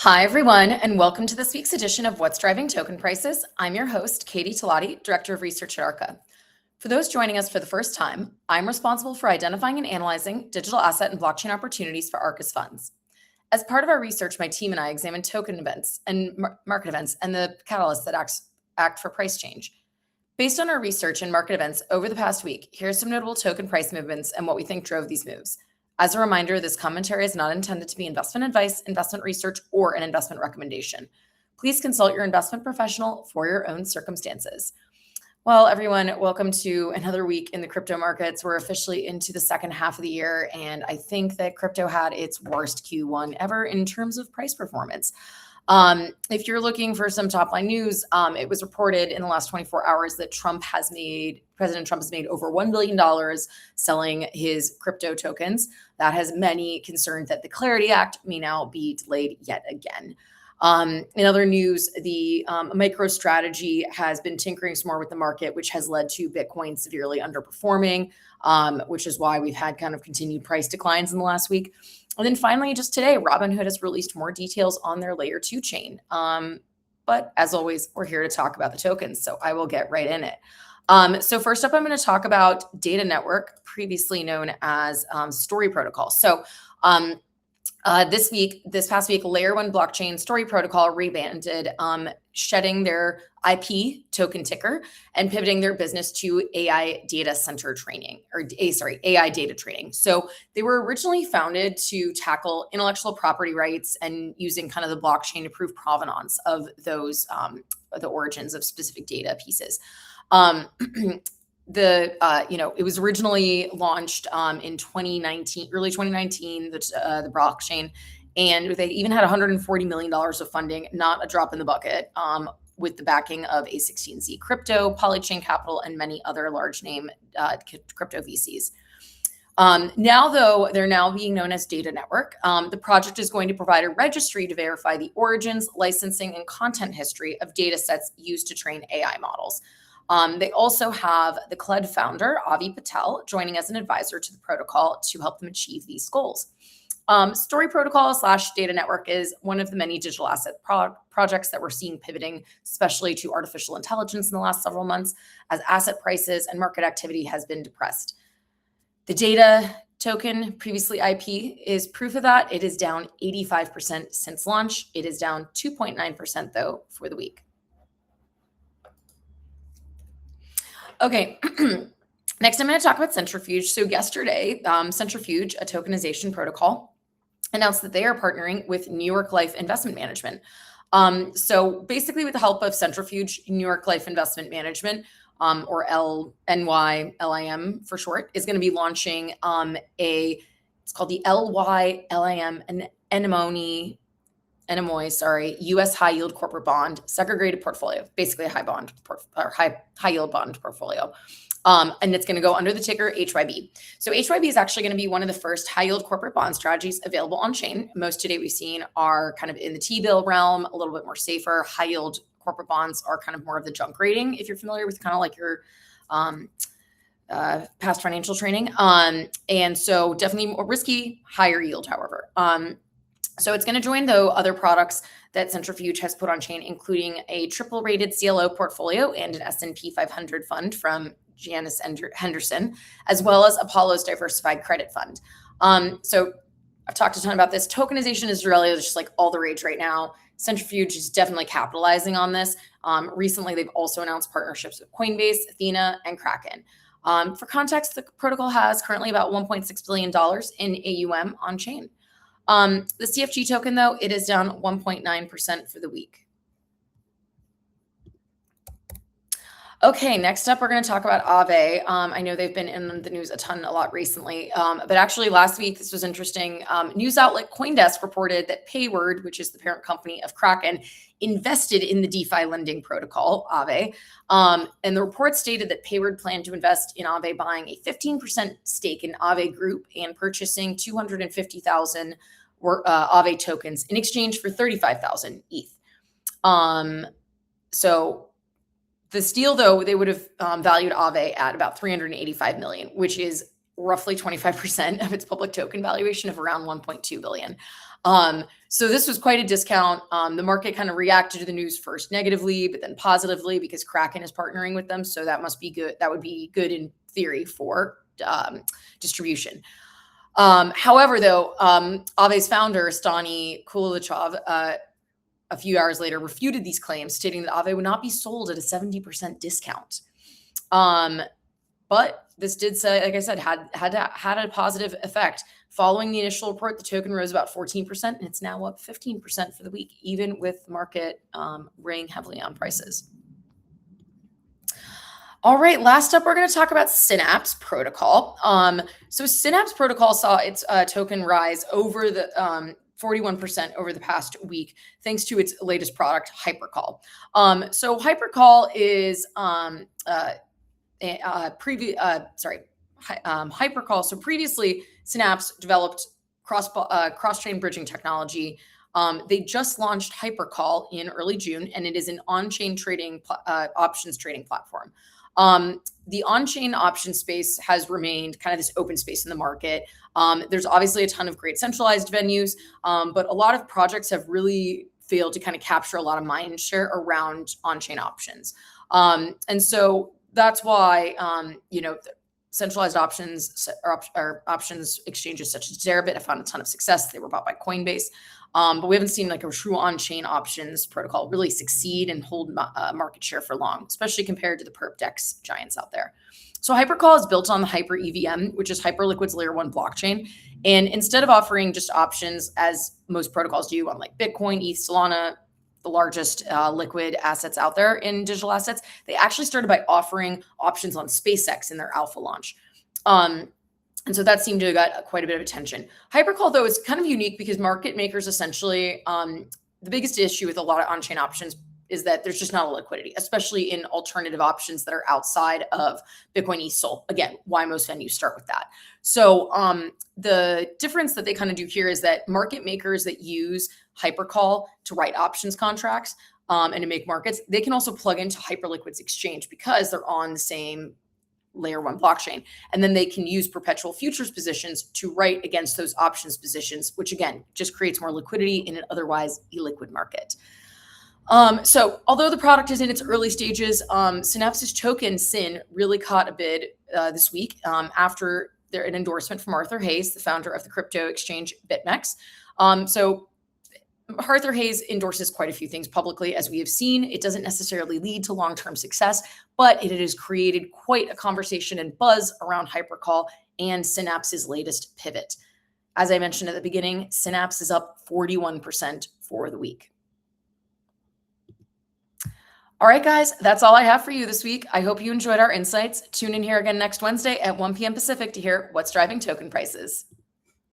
Hi, everyone, and welcome to this week's edition of What's Driving Token Prices. I'm your host, Katie Talati, Director of Research at Arca. For those joining us for the first time, I'm responsible for identifying and analyzing digital asset and blockchain opportunities for Arca's funds. As part of our research, my team and I examine token events and market events and the catalysts that act for price change. Based on our research and market events over the past week, here are some notable token price movements and what we think drove these moves. As a reminder, this commentary is not intended to be investment advice, investment research, or an investment recommendation. Please consult your investment professional for your own circumstances. Well, everyone, welcome to another week in the crypto markets. We're officially into the second half of the year, and I think that crypto had its worst Q1 ever in terms of price performance. If you're looking for some top line news, it was reported in the last 24 hours that President Trump has made over $1 billion selling his crypto tokens. That has many concerned that the Clarity Act may now be delayed yet again. In other news, the MicroStrategy has been tinkering some more with the market, which has led to Bitcoin severely underperforming, which is why we've had kind of continued price declines in the last week. And then finally, just today, Robinhood has released more details on their layer 2 chain. But as always, we're here to talk about the tokens, so I will get right in it. So first up, I'm going to talk about Data Network, previously known as Story Protocol. So this past week, Layer 1 blockchain Story Protocol rebranded, shedding their IP token ticker and pivoting their business to AI data data training. So they were originally founded to tackle intellectual property rights and using kind of the blockchain to prove provenance of those, the origins of specific data pieces. It was originally launched in 2019, early 2019, the blockchain, and they even had $140 million of funding, not a drop in the bucket, with the backing of A16Z Crypto, Polychain Capital, and many other large name crypto VCs. Now, though, they're now being known as Data Network. The project is going to provide a registry to verify the origins, licensing, and content history of data sets used to train AI models. They also have the CLED founder, Aave Patel, joining as an advisor to the protocol to help them achieve these goals. Story Protocol / Data Network is one of the many digital asset projects that we're seeing pivoting, especially to artificial intelligence in the last several months, as asset prices and market activity has been depressed. The data token, previously IP, is proof of that. It is down 85% since launch. It is down 2.9% though for the week. Okay, next I'm going to talk about Centrifuge. So yesterday, Centrifuge, a tokenization protocol, announced that they are partnering with New York Life Investment Management. So basically with the help of Centrifuge, New York Life Investment Management, or LYLIM for short, is going to be launching it's called the LYLIM U.S. high yield corporate bond segregated portfolio, basically a high yield bond portfolio. And it's going to go under the ticker HYB. So HYB is actually going to be one of the first high yield corporate bond strategies available on chain. Most today we've seen are kind of in the T-bill realm, a little bit more safer. High yield corporate bonds are kind of more of the junk rating, if you're familiar with kind of like your past financial training. And so definitely more risky, higher yield, however. So it's going to join, though, other products that Centrifuge has put on chain, including a triple rated CLO portfolio and an S&P 500 fund from Janus Henderson, as well as Apollo's diversified credit fund. So I've talked a ton about this. Tokenization is really just like all the rage right now. Centrifuge is definitely capitalizing on this. Recently, they've also announced partnerships with Coinbase, Athena, and Kraken. For context, the protocol has currently about $1.6 billion in AUM on chain. The CFG token, though, it is down 1.9% for the week. Okay, next up, we're going to talk about Aave. I know they've been in the news a lot recently, but actually last week, this was interesting. News outlet CoinDesk reported that Payward, which is the parent company of Kraken, invested in the DeFi lending protocol, Aave. And the report stated that Payward planned to invest in Aave, buying a 15% stake in Aave Group and purchasing 250,000 Aave tokens in exchange for 35,000 ETH. So this deal, though, they would have valued Aave at about $385 million, which is roughly 25% of its public token valuation of around 1.2 billion. So this was quite a discount. The market kind of reacted to the news first negatively, but then positively because Kraken is partnering with them. So that must be good. That would be good in theory for distribution. However, though, Aave's founder, Stani Kulachov, a few hours later refuted these claims, stating that Aave would not be sold at a 70% discount. But this did say, like I said, had a positive effect. Following the initial report, the token rose about 14%, and it's now up 15% for the week, even with the market weighing heavily on prices. All right, last up, we're going to talk about Synapse Protocol. So Synapse Protocol saw its token rise over the 41% over the past week, thanks to its latest product, Hypercall. So Hypercall is Hypercall. So previously, Synapse developed cross-chain bridging technology. They just launched Hypercall in early June, and it is an on-chain trading options trading platform. The on-chain option space has remained kind of this open space in the market. There's obviously a ton of great centralized venues, but a lot of projects have really failed to kind of capture a lot of mind share around on-chain options. And so that's why, centralized options or options exchanges such as Deribit have found a ton of success. They were bought by Coinbase. But we haven't seen like a true on-chain options protocol really succeed and hold market share for long, especially compared to the perp DEX giants out there. So Hypercall is built on the HyperEVM, which is Hyperliquid's layer 1 blockchain. And instead of offering just options as most protocols do on like Bitcoin, ETH, Solana, the largest liquid assets out there in digital assets, they actually started by offering options on SpaceX in their alpha launch. And so that seemed to have got quite a bit of attention. Hypercall, though, is kind of unique because market makers essentially, the biggest issue with a lot of on-chain options is that there's just not a liquidity, especially in alternative options that are outside of Bitcoin, ETH, Sol. Again, why most venues start with that. So the difference that they kind of do here is that market makers that use Hypercall to write options contracts and to make markets, they can also plug into Hyperliquid's exchange because they're on the same layer 1 blockchain. And then they can use perpetual futures positions to write against those options positions, which again, just creates more liquidity in an otherwise illiquid market. So although the product is in its early stages, Synapse's token SYN really caught a bid this week after an endorsement from Arthur Hayes, the founder of the crypto exchange BitMEX. So Arthur Hayes endorses quite a few things publicly, as we have seen. It doesn't necessarily lead to long-term success, but it has created quite a conversation and buzz around Hypercall and Synapse's latest pivot. As I mentioned at the beginning, Synapse is up 41% for the week. All right, guys, that's all I have for you this week. I hope you enjoyed our insights. Tune in here again next Wednesday at 1 p.m. Pacific to hear what's driving token prices.